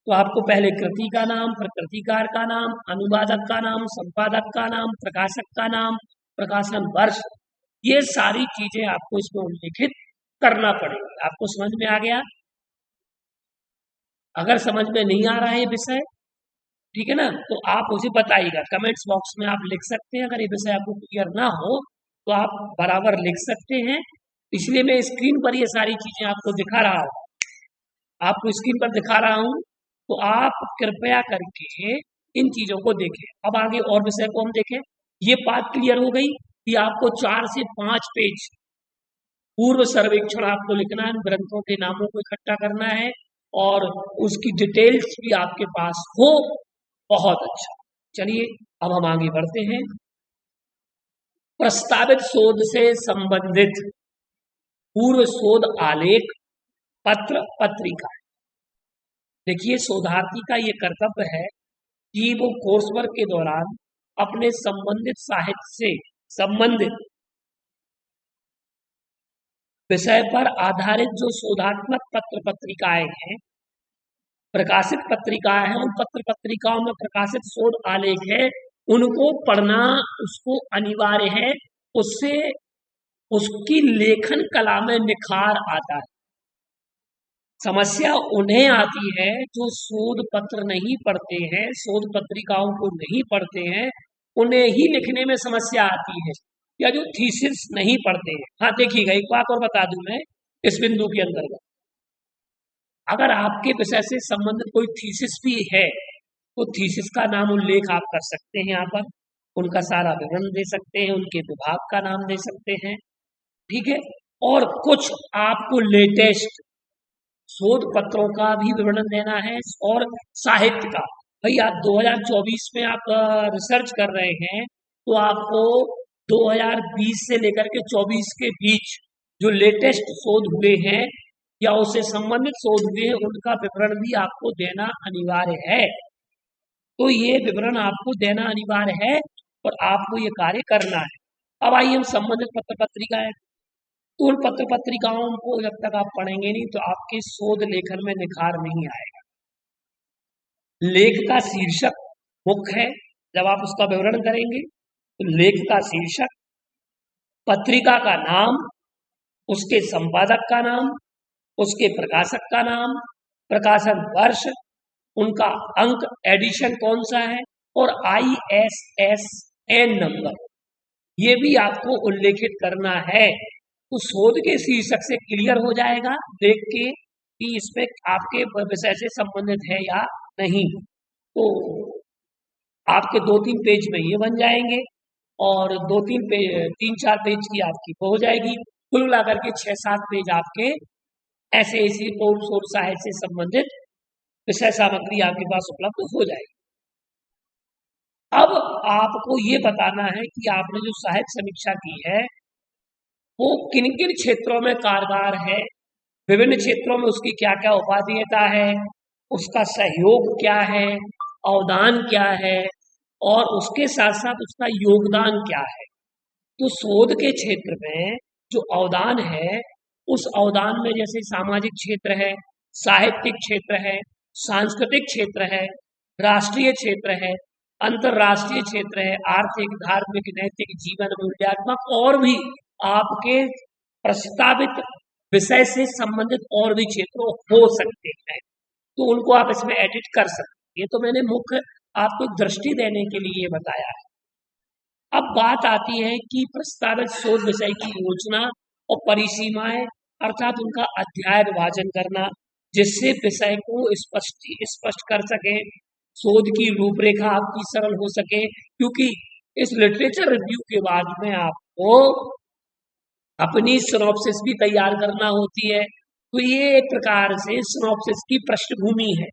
तो आपको पहले कृति का नाम, फिर कृतिकार का नाम, अनुवादक का नाम, संपादक का नाम, प्रकाशक का नाम, प्रकाशन वर्ष, ये सारी चीजें आपको इसमें उल्लेखित करना पड़ेगा। आपको समझ में आ गया? अगर समझ में नहीं आ रहा है विषय ठीक है ना। तो आप मुझे बताइएगा, कमेंट्स बॉक्स में आप लिख सकते हैं। अगर ये विषय आपको क्लियर ना हो तो आप बराबर लिख सकते हैं। इसलिए मैं स्क्रीन पर ये सारी चीजें आपको दिखा रहा हूँ, आपको स्क्रीन पर दिखा रहा हूँ, तो आप कृपया करके इन चीजों को देखें। अब आगे और विषय को हम देखें। ये बात क्लियर हो गई कि आपको 4 से 5 पेज पूर्व सर्वेक्षण आपको लिखना है, ग्रंथों के नामों को इकट्ठा करना है और उसकी डिटेल्स भी आपके पास हो, बहुत अच्छा। चलिए अब हम आगे बढ़ते हैं। प्रस्तावित शोध से संबंधित पूर्व शोध आलेख, पत्र, पत्रिका। देखिए, शोधार्थी का ये कर्तव्य है कि वो कोर्स वर्क के दौरान अपने संबंधित साहित्य से संबंधित विषय पर आधारित जो शोधात्मक पत्र पत्रिकाएं हैं, प्रकाशित पत्रिकाएं हैं, उन पत्र पत्रिकाओं में प्रकाशित शोध आलेख है, उनको पढ़ना उसको अनिवार्य है। उससे उसकी लेखन कला में निखार आता है। समस्या उन्हें आती है जो शोध पत्र नहीं पढ़ते हैं, शोध पत्रिकाओं को नहीं पढ़ते हैं, उन्हें ही लिखने में समस्या आती है, या जो थीसिस नहीं पढ़ते हैं। हाँ देखिएगा, एक बात और बता दूं मैं इस बिंदु के अंतर्गत, अगर आपके विषय से संबंधित कोई थीसिस भी है तो थीसिस का नाम उल्लेख आप कर सकते हैं, यहाँ पर उनका सारा विवरण दे सकते हैं, उनके विभाग का नाम दे सकते हैं, ठीक है। और कुछ आपको लेटेस्ट शोध पत्रों का भी विवरण देना है और साहित्य का। भाई आप 2024 में आप रिसर्च कर रहे हैं तो आपको 2020 से लेकर के 24 के बीच जो लेटेस्ट शोध हुए हैं या उससे संबंधित शोध हुए हैं, उनका विवरण भी आपको देना अनिवार्य है। तो ये विवरण आपको देना अनिवार्य है और आपको ये कार्य करना है। अब आइए हम संबंधित पत्र पत्रिकाएं, तो उन पत्र पत्रिकाओं को जब तक आप पढ़ेंगे नहीं तो आपके शोध लेखन में निखार नहीं आएगा। लेख का शीर्षक मुख्य है, जब आप उसका विवरण करेंगे तो लेख का शीर्षक, पत्रिका का नाम, उसके संपादक का नाम, उसके प्रकाशक का नाम, प्रकाशन वर्ष, उनका अंक, एडिशन कौन सा है, और ISSN नंबर, ये भी आपको उल्लेखित करना है। तो शोध के शीर्षक से क्लियर हो जाएगा देख के कि इसमें आपके विषय से संबंधित है या नहीं। तो आपके 2-3 पेज में ये बन जाएंगे और 2-3 पेज, 3-4 पेज की आपकी हो जाएगी। कुल मिलाकर के 6-7 पेज आपके ऐसे इसी पूर्व शोध साहित्य से संबंधित विषय सामग्री आपके पास उपलब्ध हो जाएगी। अब आपको ये बताना है कि आपने जो साहित्य समीक्षा की है वो किन किन क्षेत्रों में कारगर है, विभिन्न क्षेत्रों में उसकी क्या क्या उपादेयता है, उसका सहयोग क्या है, अवदान क्या है, और उसके साथ साथ उसका योगदान क्या है। तो शोध के क्षेत्र में जो अवदान है, उस अवदान में जैसे सामाजिक क्षेत्र है, साहित्यिक क्षेत्र है, सांस्कृतिक क्षेत्र है, राष्ट्रीय क्षेत्र है, अंतर्राष्ट्रीय क्षेत्र है, आर्थिक, धार्मिक, नैतिक, जीवन मूल्यात्मक, और भी आपके प्रस्तावित विषय से संबंधित और भी क्षेत्र हो सकते हैं, तो उनको आप इसमें एडिट कर सकते हैं। ये तो मैंने मुख्य आपको दृष्टि देने के लिए बताया है। अब बात आती है कि प्रस्तावित शोध विषय की योजना और परिसीमाएं, अर्थात उनका अध्याय विभाजन करना, जिससे विषय को स्पष्ट कर सके, शोध की रूपरेखा आपकी सरल हो सके, क्योंकि इस लिटरेचर रिव्यू के बाद में आपको अपनी सिनॉप्सिस भी तैयार करना होती है। तो ये एक प्रकार से सिनॉप्सिस की पृष्ठभूमि है।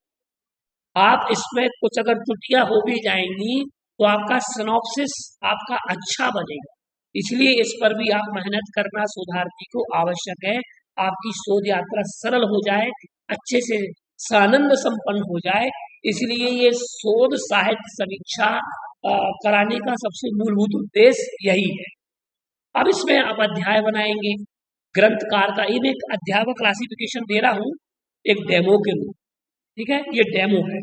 आप इसमें कुछ अगर त्रुटियां हो भी जाएंगी तो आपका सिनॉप्सिस आपका अच्छा बनेगा, इसलिए इस पर भी आप मेहनत करना शोधार्थी को आवश्यक है। आपकी शोध यात्रा सरल हो जाए, अच्छे से सानंद संपन्न हो जाए, इसलिए ये शोध साहित्य समीक्षा कराने का सबसे मूलभूत उद्देश्य यही है। अब इसमें आप अध्याय बनाएंगे ग्रंथकार का। इन एक अध्याय का क्लासिफिकेशन दे रहा हूं एक डेमो के रूप, ठीक है, ये डेमो है।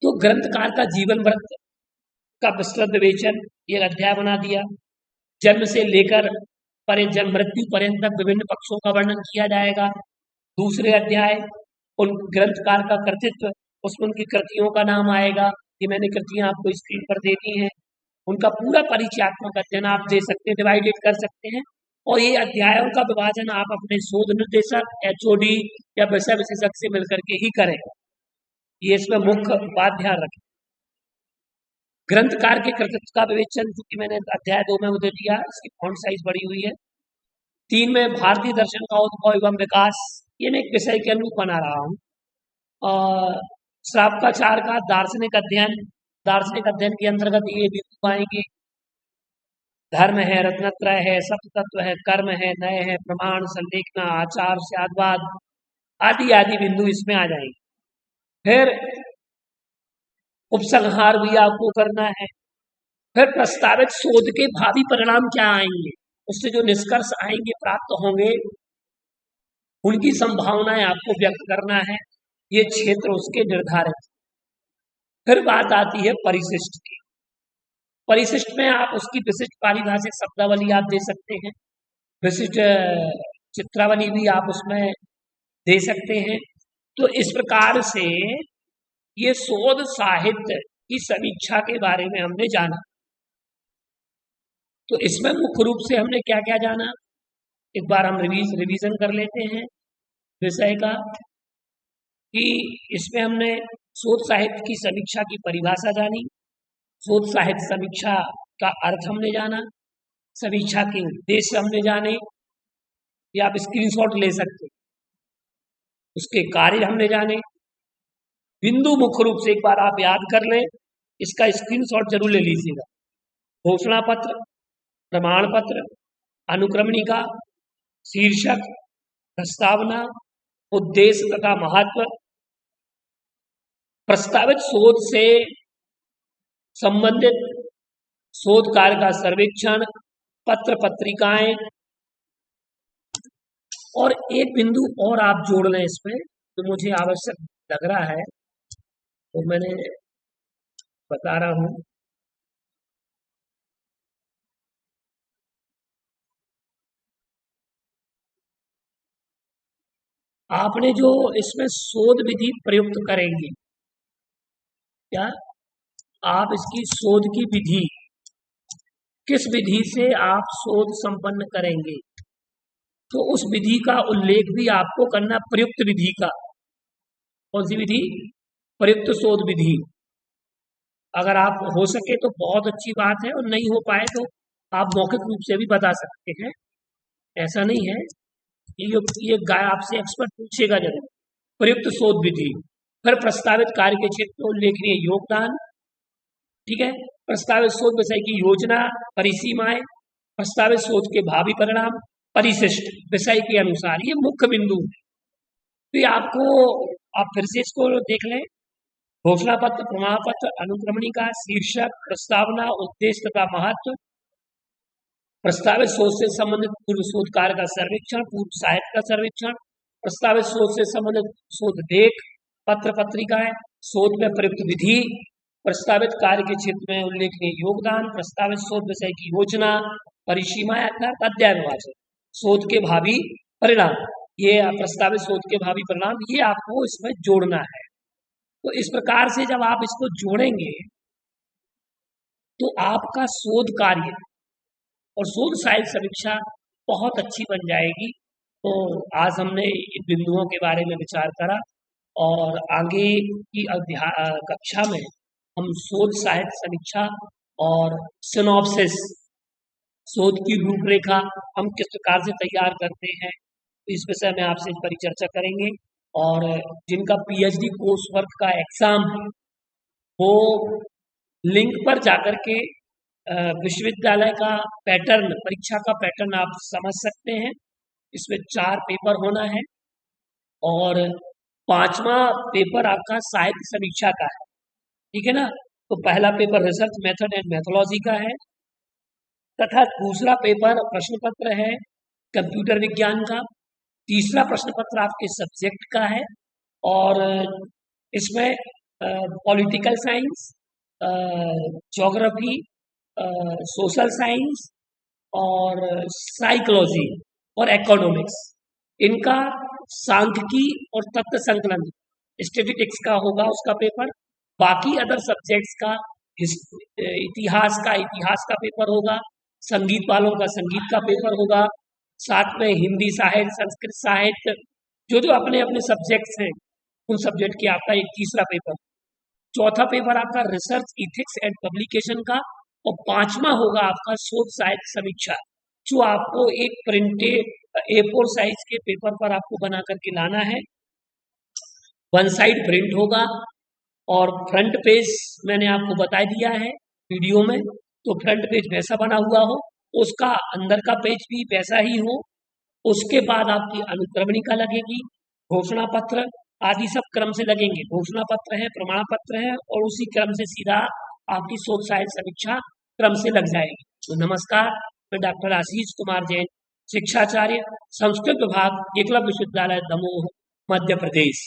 तो ग्रंथकार का जीवन वृत्त का विस्तृत विवेचन, ये अध्याय बना दिया। जन्म से लेकर जन्म मृत्यु पर्यंत तक विभिन्न पक्षों का वर्णन किया जाएगा। दूसरे अध्याय उन ग्रंथकार का कृतित्व, उसमें उनकी कृतियों का नाम आएगा। ये मैंने कृतियां आपको स्क्रीन पर दे दी हैं। उनका पूरा परिचयात्मक अध्ययन आप दे सकते हैं, डिवाइडेड कर सकते हैं। और ये अध्यायों का विभाजन आप अपने शोध निर्देशक, एचओडी या विषय विशेषज्ञ से मिलकर के ही करें। ये इसमें मुख्य बात ध्यान रखें। ग्रंथकार के कृतित्व का विवेचन, क्योंकि मैंने अध्याय 2 में उधर दिया, इसकी फॉन्ट साइज बड़ी हुई है। 3 में भारतीय दर्शन का उद्भव एवं विकास, ये मैं एक विषय के अनुरूप बना रहा हूँ। और श्रावकाचार का दार्शनिक अध्ययन, दार्शनिक अध्ययन के अंतर्गत ये भी आएंगे। धर्म है, रत्नत्रय है, सप्ततत्व है, कर्म है, नय है, प्रमाण, संलेखना, आचार, स्यादवाद आदि आदि बिंदु इसमें आ जाएंगे। फिर उपसंहार भी आपको करना है। फिर प्रस्तावित शोध के भावी परिणाम क्या आएंगे, उससे जो निष्कर्ष आएंगे, प्राप्त होंगे, उनकी संभावनाएं आपको व्यक्त करना है। ये क्षेत्र उसके निर्धारित। फिर बात आती है परिशिष्ट की। परिशिष्ट में आप उसकी विशिष्ट पारिभाषिक शब्दावली आप दे सकते हैं, विशिष्ट चित्रावली भी आप उसमें दे सकते हैं। तो इस प्रकार से ये शोध साहित्य की समीक्षा के बारे में हमने जाना। तो इसमें मुख्य रूप से हमने क्या क्या जाना, एक बार हम रिवीजन कर लेते हैं विषय का, कि इसमें हमने शोध साहित्य की समीक्षा की परिभाषा जानी, शोध साहित्य समीक्षा का अर्थ हमने जाना, समीक्षा के उद्देश्य हमने जाने, या आप स्क्रीनशॉट ले सकते, उसके कार्य हमने जाने। बिंदु मुख्य रूप से एक बार आप याद कर लें, इसका स्क्रीनशॉट जरूर ले लीजिएगा। घोषणा पत्र, प्रमाण पत्र, अनुक्रमणिका, शीर्षक, प्रस्तावना, उद्देश्य तथा महत्व, प्रस्तावित शोध से संबंधित शोध कार्य का सर्वेक्षण, पत्र पत्रिकाएं। और एक बिंदु और आप जोड़ लें इसमें, तो मुझे आवश्यक लग रहा है, तो मैंने बता रहा हूं। आपने जो इसमें शोध विधि प्रयुक्त करेंगे, क्या आप इसकी शोध की विधि, किस विधि से आप शोध संपन्न करेंगे, तो उस विधि का उल्लेख भी आपको करना, प्रयुक्त विधि का। कौन सी विधि? प्रयुक्त शोध विधि। अगर आप हो सके तो बहुत अच्छी बात है, और नहीं हो पाए तो आप मौखिक रूप से भी बता सकते हैं, ऐसा नहीं है। ये गाय आपसे एक्सपर्ट पूछेगा जरूर। प्रयुक्त शोध विधि। फिर प्रस्तावित कार्य के क्षेत्र में उल्लेखनीय योगदान, ठीक है। प्रस्तावित शोध विषय की योजना, परिसीमाएं, प्रस्तावित शोध के भावी परिणाम, परिशिष्ट विषय के अनुसार, ये मुख्य बिंदु है। तो ये आपको, आप फिर से इसको देख लें। घोषणा पत्र, प्रमाण पत्र, अनुक्रमणिका, शीर्षक, प्रस्तावना, उद्देश्य तथा महत्व, प्रस्तावित शोध से संबंधित पूर्व शोध कार्य का सर्वेक्षण, पूर्व साहित्य का सर्वेक्षण, प्रस्तावित शोध से संबंधित शोध लेख, पत्र पत्रिकाएं, शोध में प्रयुक्त विधि, प्रस्तावित कार्य के क्षेत्र में उल्लेखनीय योगदान, प्रस्तावित शोध विषय की योजना, परिसीमाएं अर्थात अध्याय विभाजन, शोध के भावी परिणाम। ये प्रस्तावित शोध के भावी परिणाम, ये आपको इसमें जोड़ना है। तो इस प्रकार से जब आप इसको जोड़ेंगे तो आपका शोध कार्य और शोध साहित्य समीक्षा बहुत अच्छी बन जाएगी। तो आज हमने इन बिंदुओं के बारे में विचार करा, और आगे की कक्षा में हम शोध साहित्य समीक्षा और सिनॉप्सिस, शोध की रूपरेखा हम किस प्रकार से तैयार करते हैं, इस विषय में आपसे परिचर्चा करेंगे। और जिनका पीएचडी कोर्स वर्क का एग्जाम है, वो लिंक पर जाकर के विश्वविद्यालय का पैटर्न, परीक्षा का पैटर्न आप समझ सकते हैं। इसमें 4 पेपर होना है, और 5वां पेपर आपका साहित्य समीक्षा का है, ठीक है ना। तो पहला paper research method and methodology का है, तथा दूसरा पेपर प्रश्न पत्र है कंप्यूटर विज्ञान का, तीसरा प्रश्न पत्र आपके सब्जेक्ट का है, और इसमें political science, geography, social science और साइकोलॉजी और इकोनॉमिक्स, इनका सांख्यिकी और तत्व संकलन, स्टैटिस्टिक्स का होगा उसका पेपर, बाकी अदर सब्जेक्ट्स का इतिहास का पेपर होगा, संगीत वालों का संगीत का पेपर होगा, साथ में हिंदी साहित्य, संस्कृत साहित्य, जो जो अपने अपने सब्जेक्ट्स हैं उन सब्जेक्ट की आपका एक तीसरा पेपर। चौथा पेपर आपका रिसर्च इथिक्स एंड पब्लिकेशन का, और पांचवा होगा आपका शोध साहित्य समीक्षा, जो आपको एक प्रिंटेड A4 साइज के पेपर पर आपको बना करके लाना है। वन साइड प्रिंट होगा और फ्रंट पेज मैंने आपको बता दिया है वीडियो में, तो फ्रंट पेज वैसा बना हुआ हो, उसका अंदर का पेज भी वैसा ही हो। उसके बाद आपकी अनुक्रमणिका लगेगी, घोषणा पत्र आदि सब क्रम से लगेंगे। घोषणा पत्र है, प्रमाण पत्र है, और उसी क्रम से सीधा आपकी शोध साहित्य समीक्षा क्रम से लग जाएगी। तो नमस्कार, मैं डॉक्टर आशीष कुमार जैन, शिक्षाचार्य, संस्कृत विभाग, एकलव्य विश्वविद्यालय दमोह, मध्य प्रदेश।